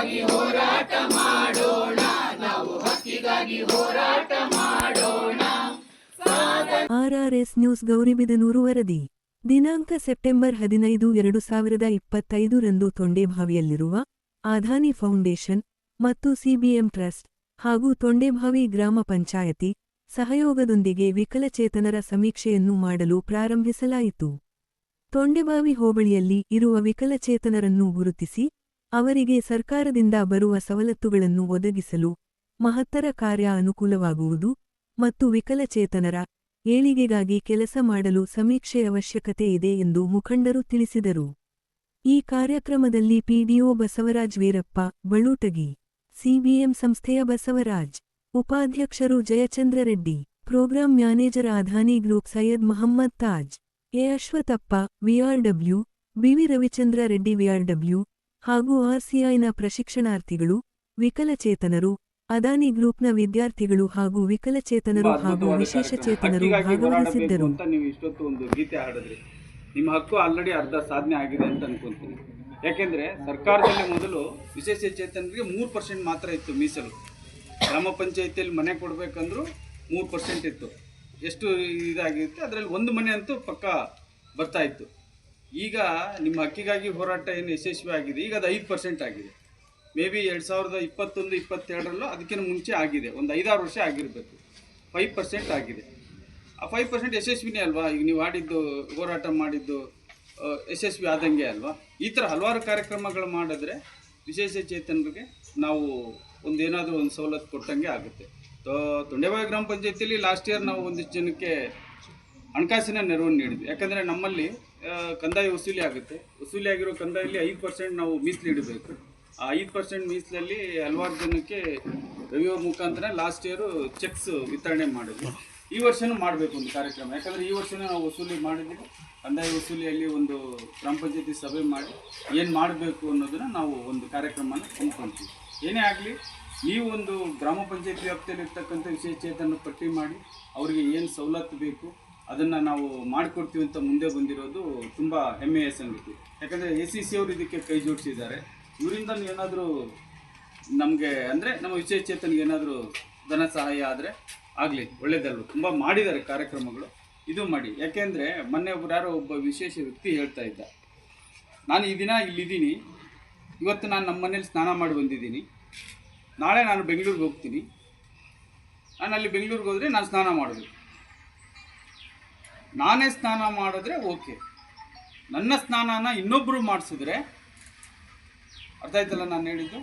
ಹಕ್ಕಿಗಾಗಿ ಹೋರಾಟ ಮಾಡೋಣ, ನಾವು ಹಕ್ಕಿಗಾಗಿ ಹೋರಾಟ ಮಾಡೋಣ. RRS ನ್ಯೂಸ್ ಗೌರಿಬಿದನೂರು ವರದಿ. ದಿನಾಂಕ ಸೆಪ್ಟೆಂಬರ್ 15, 2025 ರಂದು ತೊಂಡೇಭಾವಿಯಲ್ಲಿರುವ ಆಧಾನಿ ಫೌಂಡೇಶನ್ ಮತ್ತು ಸಿಬಿಎಂ ಟ್ರಸ್ಟ್ ಹಾಗೂ ತೊಂಡೇಭಾವಿ ಗ್ರಾಮ ಪಂಚಾಯತಿ ಸಹಯೋಗದೊಂದಿಗೆ ವಿಕಲಚೇತನರ ಸಮೀಕ್ಷೆಯನ್ನು ಮಾಡಲು ಪ್ರಾರಂಭಿಸಲಾಯಿತು. ತೊಂಡೇಭಾವಿ ಹೋಬಳಿಯಲ್ಲಿ ಇರುವ ವಿಕಲಚೇತನರನ್ನು ಗುರುತಿಸಿ ಅವರಿಗೆ ಸರ್ಕಾರದಿಂದ ಬರುವ ಸವಲತ್ತುಗಳನ್ನು ಒದಗಿಸಲು ಮಹತ್ತರ ಕಾರ್ಯ ಅನುಕೂಲವಾಗುವುದು ಮತ್ತು ವಿಕಲಚೇತನರ ಏಳಿಗೆಗಾಗಿ ಕೆಲಸ ಮಾಡಲು ಸಮೀಕ್ಷೆ ಅವಶ್ಯಕತೆ ಇದೆ ಎಂದು ಮುಖಂಡರು ತಿಳಿಸಿದರು. ಈ ಕಾರ್ಯಕ್ರಮದಲ್ಲಿ ಪಿಡಿಒ ಬಸವರಾಜ್ ವೀರಪ್ಪ ಬಳ್ಳೂಟಗಿ, ಸಿಬಿಎಂ ಸಂಸ್ಥೆಯ ಬಸವರಾಜ್, ಉಪಾಧ್ಯಕ್ಷರು Jayachandra Reddy, program manager Adani group Syed Mohammed Taj, A Ashwathappa VRW, BV Ravichandra Reddy VRW ಹಾಗೂ ಆರ್ಸಿಐನ ಪ್ರಶಿಕ್ಷಣಾರ್ಥಿಗಳು, ವಿಕಲಚೇತನರು, ಅದಾನಿ ಗ್ರೂಪ್ನ ವಿದ್ಯಾರ್ಥಿಗಳು ಹಾಗೂ ವಿಕಲಚೇತನರು ಹಾಗೂ ವಿಶೇಷಚೇತನರು ಭಾಗವಹಿಸಿದ್ದರು. ನೀವು ಇಷ್ಟೊತ್ತು ಒಂದು ಗೀತೆ ಹಾಡಿದ್ರಿ, ನಿಮ್ಮ ಹಕ್ಕು ಆಲ್ರೆಡಿ ಅರ್ಧ ಸಾಧನೆ ಆಗಿದೆ ಅಂತ ಅನ್ಕೊಂತೀನಿ. ಯಾಕೆಂದರೆ ಸರ್ಕಾರದಲ್ಲಿ ಮೊದಲು ವಿಶೇಷಚೇತನರಿಗೆ 3% ಮಾತ್ರ ಇತ್ತು ಮೀಸಲು. ಗ್ರಾಮ ಪಂಚಾಯಿತಿಯಲ್ಲಿ ಮನೆ ಕೊಡಬೇಕಂದ್ರೂ 3% ಇತ್ತು. ಎಷ್ಟು ಇದಾಗಿರುತ್ತೆ ಅದರಲ್ಲಿ ಒಂದು ಮನೆ ಅಂತೂ ಪಕ್ಕ ಬರ್ತಾ ಇತ್ತು. ಈಗ ನಿಮ್ಮ ಹಕ್ಕಿಗಾಗಿ ಹೋರಾಟ ಏನು ಯಶಸ್ವಿ ಆಗಿದೆ, ಈಗ ಅದು 5% ಆಗಿದೆ. ಮೇ ಬಿ 2021-22ರಲ್ಲೂ ಅದಕ್ಕಿಂತ ಮುಂಚೆ ಆಗಿದೆ, ಒಂದು 5-6 ವರ್ಷ ಆಗಿರಬೇಕು. 5% ಆಗಿದೆ. ಆ 5% ಯಶಸ್ವಿನೇ ಅಲ್ವಾ? ಈಗ ನೀವು ಆಡಿದ್ದು ಹೋರಾಟ ಮಾಡಿದ್ದು ಯಶಸ್ವಿ ಆದಂಗೆ ಅಲ್ವಾ? ಈ ಥರ ಹಲವಾರು ಕಾರ್ಯಕ್ರಮಗಳು ಮಾಡಿದ್ರೆ ವಿಶೇಷಚೇತನರಿಗೆ ನಾವು ಏನಾದರೂ ಒಂದು ಸವಲತ್ತು ಕೊಟ್ಟಂಗೆ ಆಗುತ್ತೆ. ತೊಂಡೇಭಾವಿ ಗ್ರಾಮ ಪಂಚಾಯತಿಯಲ್ಲಿ ಲಾಸ್ಟ್ ಇಯರ್ ನಾವು ಒಂದಿಷ್ಟು ಜನಕ್ಕೆ ಹಣಕಾಸಿನ ನೆರವನ್ನು ನೀಡಿದ್ವಿ. ಯಾಕಂದರೆ ನಮ್ಮಲ್ಲಿ ಕಂದಾಯ ವಸೂಲಿ ಆಗುತ್ತೆ. ವಸೂಲಿ ಆಗಿರೋ ಕಂದಾಯಲ್ಲಿ 5% ನಾವು ಮೀಸಲಿಡಬೇಕು. ಆ 5% ಮೀಸಲಲ್ಲಿ ಹಲವಾರು ಜನಕ್ಕೆ ರವಿಯವ್ರ ಮುಖಾಂತರ ಲಾಸ್ಟ್ ಇಯರು ಚೆಕ್ಸ್ ವಿತರಣೆ ಮಾಡಿದ್ವಿ. ಈ ವರ್ಷವೂ ಮಾಡಬೇಕು ಒಂದು ಕಾರ್ಯಕ್ರಮ. ಯಾಕಂದರೆ ಈ ವರ್ಷವೂ ನಾವು ವಸೂಲಿ ಮಾಡಿದ್ದೀವಿ. ಕಂದಾಯ ವಸೂಲಿಯಲ್ಲಿ ಒಂದು ಗ್ರಾಮ ಪಂಚಾಯತಿ ಸಭೆ ಮಾಡಿ ಏನು ಮಾಡಬೇಕು ಅನ್ನೋದನ್ನು ನಾವು ಒಂದು ಕಾರ್ಯಕ್ರಮನ ಹಮ್ಮಿಕೊಳ್ತೀವಿ. ಏನೇ ಆಗಲಿ, ನೀವು ಒಂದು ಗ್ರಾಮ ಪಂಚಾಯತಿ ವ್ಯಾಪ್ತಿಯಲ್ಲಿ ಇರ್ತಕ್ಕಂಥ ವಿಶೇಷಚೇತನ ಪಟ್ಟಿ ಮಾಡಿ ಅವರಿಗೆ ಏನು ಸವಲತ್ತು ಬೇಕು ಅದನ್ನು ನಾವು ಮಾಡಿಕೊಡ್ತೀವಿ ಅಂತ ಮುಂದೆ ಬಂದಿರೋದು ತುಂಬ ಹೆಮ್ಮೆಯ ಸಂಗತಿ. ಯಾಕಂದರೆ ACC ಅವರು ಇದಕ್ಕೆ ಕೈ ಜೋಡಿಸಿದ್ದಾರೆ. ಇವರಿಂದ ಏನಾದರೂ ನಮಗೆ ಅಂದರೆ ನಮ್ಮ ವಿಶೇಷಚೇತನಿಗೆ ಏನಾದರೂ ಧನ ಸಹಾಯ ಆದರೆ ಆಗಲಿ, ಒಳ್ಳೆಯದಲ್ವ. ತುಂಬ ಮಾಡಿದ್ದಾರೆ ಕಾರ್ಯಕ್ರಮಗಳು, ಇದು ಮಾಡಿ. ಯಾಕೆಂದರೆ ಮೊನ್ನೆ ಒಬ್ಬ ವಿಶೇಷ ವ್ಯಕ್ತಿ ಹೇಳ್ತಾ ಇದ್ದ, ನಾನು ಈ ದಿನ ಇಲ್ಲಿದ್ದೀನಿ, ಇವತ್ತು ನಾನು ನಮ್ಮ ಮನೇಲಿ ಸ್ನಾನ ಮಾಡಿ ಬಂದಿದ್ದೀನಿ, ನಾಳೆ ನಾನು ಬೆಂಗಳೂರಿಗೆ ಹೋಗ್ತೀನಿ, ನಾನು ಅಲ್ಲಿ ಬೆಂಗಳೂರಿಗೆ ಹೋದರೆ ನಾನು ಸ್ನಾನ ಮಾಡಬೇಕು. ನಾನೇ ಸ್ನಾನ ಮಾಡಿದ್ರೆ ಓಕೆ, ನನ್ನ ಸ್ನಾನನ ಇನ್ನೊಬ್ಬರು ಮಾಡಿಸಿದ್ರೆ, ಅರ್ಥ ಆಯ್ತಲ್ಲ ನಾನು ಹೇಳಿದ್ದು?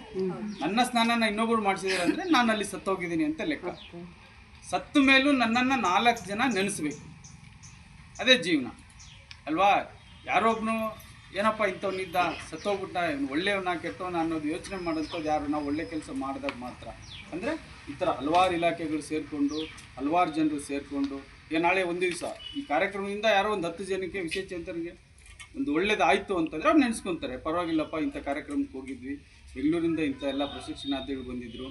ನನ್ನ ಸ್ನಾನನ ಇನ್ನೊಬ್ಬರು ಮಾಡಿಸಿದ್ರೆ ಅಂದರೆ ನಾನು ಅಲ್ಲಿ ಸತ್ತೋಗಿದ್ದೀನಿ ಅಂತ ಲೆಕ್ಕ. ಸತ್ತ ಮೇಲೂ ನನ್ನನ್ನು 4 ಜನ ನೆನೆಸ್ಬೇಕು. ಅದೇ ಜೀವನ ಅಲ್ವಾ? ಯಾರೊಬ್ಬನು ಏನಪ್ಪ ಇಂಥವನಿದ್ದ, ಸತ್ತೋಗ್ಬಿಟ್ಟ, ಒಳ್ಳೆಯವನ ಕೆಟ್ಟವನ ಅನ್ನೋದು ಯೋಚನೆ ಮಾಡೋಂಥದ್ದು ಯಾರು? ನಾವು ಒಳ್ಳೆ ಕೆಲಸ ಮಾಡಿದಾಗ ಮಾತ್ರ. ಅಂದರೆ ಈ ಥರ ಹಲವಾರು ಇಲಾಖೆಗಳು ಸೇರಿಕೊಂಡು, ಹಲವಾರು ಜನರು ಸೇರಿಕೊಂಡು, ಈಗ ನಾಳೆ ಒಂದು ದಿವಸ ಈ ಕಾರ್ಯಕ್ರಮದಿಂದ ಯಾರೋ ಒಂದು 10 ಜನಕ್ಕೆ ವಿಶೇಷಚೇತನರಿಗೆ ಒಂದು ಒಳ್ಳೇದಾಯಿತು ಅಂತಂದರೆ ಅವ್ರು ನೆನೆಸ್ಕೊತಾರೆ, ಪರವಾಗಿಲ್ಲಪ್ಪ ಇಂಥ ಕಾರ್ಯಕ್ರಮಕ್ಕೆ ಹೋಗಿದ್ವಿ, ಬೆಂಗಳೂರಿಂದ ಇಂಥ ಎಲ್ಲ ಪ್ರಶಿಕ್ಷಣಾರ್ಥಿಗಳು ಬಂದಿದ್ದರು,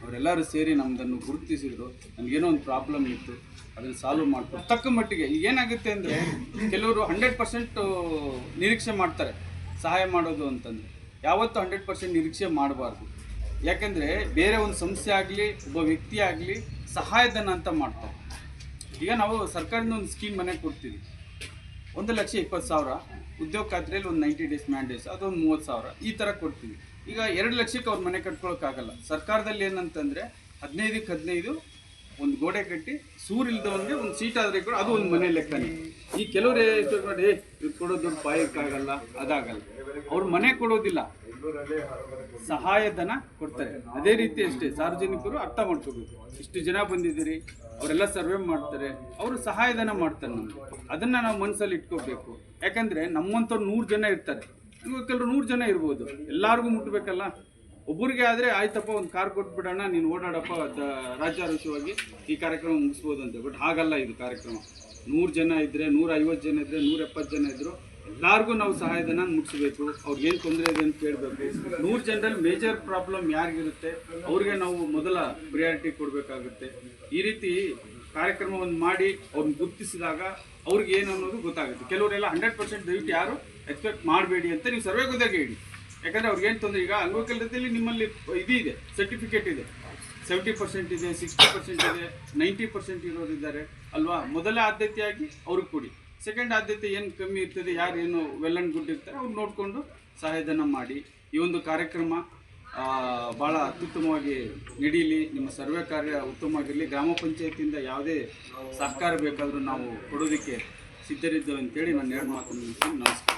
ಅವರೆಲ್ಲರೂ ಸೇರಿ ನಮ್ಮದನ್ನು ಗುರುತಿಸಿದ್ರು, ನನಗೇನೋ ಒಂದು ಪ್ರಾಬ್ಲಮ್ ಇತ್ತು, ಅದನ್ನು ಸಾಲ್ವ್ ಮಾಡ್ತಾರೆ. ತಕ್ಕ ಮಟ್ಟಿಗೆ ಈಗ ಏನಾಗುತ್ತೆ ಅಂದರೆ, ಕೆಲವರು 100% ನಿರೀಕ್ಷೆ ಮಾಡ್ತಾರೆ ಸಹಾಯ ಮಾಡೋದು ಅಂತಂದರೆ. ಯಾವತ್ತೂ 100% ನಿರೀಕ್ಷೆ ಮಾಡಬಾರ್ದು. ಯಾಕೆಂದರೆ ಬೇರೆ ಒಂದು ಸಂಸ್ಥೆ ಆಗಲಿ, ಒಬ್ಬ ವ್ಯಕ್ತಿ ಆಗಲಿ ಸಹಾಯಧನ ಅಂತ ಮಾಡ್ತಾರೆ. ಈಗ ನಾವು ಸರ್ಕಾರದಿಂದ ಒಂದು ಸ್ಕೀಮ್ ಮನೆಗೆ ಕೊಡ್ತೀವಿ, 1,20,000. ಉದ್ಯೋಗ ಖಾತ್ರಿಯಲ್ಲಿ ಒಂದು 90 ಡೇಸ್ ಮ್ಯಾಂಡೇಸ್, ಅದೊಂದು 30,000 ಈ ಥರ ಕೊಡ್ತೀವಿ. ಈಗ 2 ಲಕ್ಷಕ್ಕೆ ಅವ್ರ ಮನೆ ಕಟ್ಕೊಳ್ಳೋಕ್ಕಾಗಲ್ಲ. ಸರ್ಕಾರದಲ್ಲಿ ಏನಂತಂದರೆ 15ಕ್ಕೆ 15 ಒಂದು ಗೋಡೆ ಕಟ್ಟಿ ಸೂರಿಲ್ದವನಿಗೆ ಒಂದು ಸೀಟ್ ಆದರೆ ಕೂಡ ಅದು ಒಂದು ಮನೆ ಲೆಕ್ಕನೇ. ಈ ಕೆಲವರು ನೋಡಿ ಕೊಡೋ ದುಡ್ಡು ಪಾಯಕ್ಕಾಗಲ್ಲ, ಅದಾಗಲ್ಲ. ಅವ್ರು ಮನೆ ಕೊಡೋದಿಲ್ಲ, ಸಹಾಯಧನ ಕೊಡ್ತಾರೆ. ಅದೇ ರೀತಿ ಅಷ್ಟೇ ಸಾರ್ವಜನಿಕರು ಅರ್ಥ ಮಾಡ್ಕೋಬೇಕು. ಇಷ್ಟು ಜನ ಬಂದಿದ್ದೀರಿ, ಅವರೆಲ್ಲ ಸರ್ವೆ ಮಾಡ್ತಾರೆ, ಅವರು ಸಹಾಯಧನ ಮಾಡ್ತಾರೆ ನಮಗೆ. ಅದನ್ನು ನಾವು ಮನಸ್ಸಲ್ಲಿ ಇಟ್ಕೋಬೇಕು. ಯಾಕಂದರೆ ನಮ್ಮಂಥವ್ರು 100 ಜನ ಇರ್ತಾರೆ, ಕೆಲವರು 100 ಜನ ಇರ್ಬೋದು, ಎಲ್ಲರಿಗೂ ಮುಟ್ಟಬೇಕಲ್ಲ. ಒಬ್ಬರಿಗೆ ಆದರೆ ಆಯ್ತಪ್ಪ ಒಂದು ಕಾರ್ ಕೊಟ್ಬಿಡೋಣ, ನೀನು ಓಡಾಡಪ್ಪ ರಾಜ್ಯಾರೋಷವಾಗಿ ಈ ಕಾರ್ಯಕ್ರಮ ಮುಗಿಸ್ಬೋದು ಅಂತ. ಬಟ್ ಹಾಗಲ್ಲ ಇದು ಕಾರ್ಯಕ್ರಮ. 100 ಜನ ಇದ್ದರೆ, 150 ಜನ ಇದ್ದರೆ, 170 ಜನ ಇದ್ದರು, ಎಲ್ಲರಿಗೂ ನಾವು ಸಹಾಯಧನ ಮುಗಿಸ್ಬೇಕು. ಅವ್ರಿಗೇನು ತೊಂದರೆ ಇದೆ ಅಂತ ಕೇಳಬೇಕು. 100 ಜನರಲ್ಲಿ ಮೇಜರ್ ಪ್ರಾಬ್ಲಮ್ ಯಾರಿಗಿರುತ್ತೆ ಅವ್ರಿಗೆ ನಾವು ಮೊದಲ ಪ್ರಿಯಾರಿಟಿ ಕೊಡಬೇಕಾಗುತ್ತೆ. ಈ ರೀತಿ ಕಾರ್ಯಕ್ರಮವನ್ನು ಮಾಡಿ ಅವ್ರನ್ನ ಗುರುತಿಸಿದಾಗ ಅವ್ರಿಗೆ ಏನು ಅನ್ನೋದು ಗೊತ್ತಾಗುತ್ತೆ. ಕೆಲವರೆಲ್ಲ 100% ದಯವಿಟ್ಟು ಯಾರು ಎಕ್ಸ್ಪೆಕ್ಟ್ ಮಾಡಬೇಡಿ ಅಂತ ನೀವು ಸರ್ವೆ ಹೋದಾಗ ಹೇಳಿ. ಯಾಕಂದರೆ ಅವ್ರಿಗೇನು ತೊಂದರೆ, ಈಗ ಅಂಗವಿಕಲತೆಯಲ್ಲಿ ನಿಮ್ಮಲ್ಲಿ ಇದು ಇದೆ, ಸರ್ಟಿಫಿಕೇಟ್ ಇದೆ, 70% ಇದೆ, 60% ಇದೆ, 90% ಇರೋರಿದ್ದಾರೆ ಅಲ್ವಾ. ಮೊದಲ ಆದ್ಯತೆಯಾಗಿ ಅವ್ರಿಗೆ ಕೊಡಿ. ಸೆಕೆಂಡ್ ಆದ್ಯತೆ ಏನು ಕಮ್ಮಿ ಇರ್ತದೆ, ಯಾರು ಏನು ವೆಲ್ ಆ್ಯಂಡ್ ಗುಡ್ ಇರ್ತಾರೆ ಅವ್ರು ನೋಡಿಕೊಂಡು ಸಹಾಯಧನ ಮಾಡಿ. ಈ ಒಂದು ಕಾರ್ಯಕ್ರಮ ಭಾಳ ಅತ್ಯುತ್ತಮವಾಗಿ ನಡೀಲಿ, ನಿಮ್ಮ ಸರ್ವೆ ಕಾರ್ಯ ಉತ್ತಮವಾಗಿರಲಿ. ಗ್ರಾಮ ಪಂಚಾಯತಿಯಿಂದ ಯಾವುದೇ ಸಹಕಾರ ಬೇಕಾದರೂ ನಾವು ಕೊಡೋದಕ್ಕೆ ಸಿದ್ಧರಿದ್ದೇವೆ ಅಂತೇಳಿ ನಾನು ಎರಡು ಮಾತನ್ನು ನಮಸ್ಕಾರ.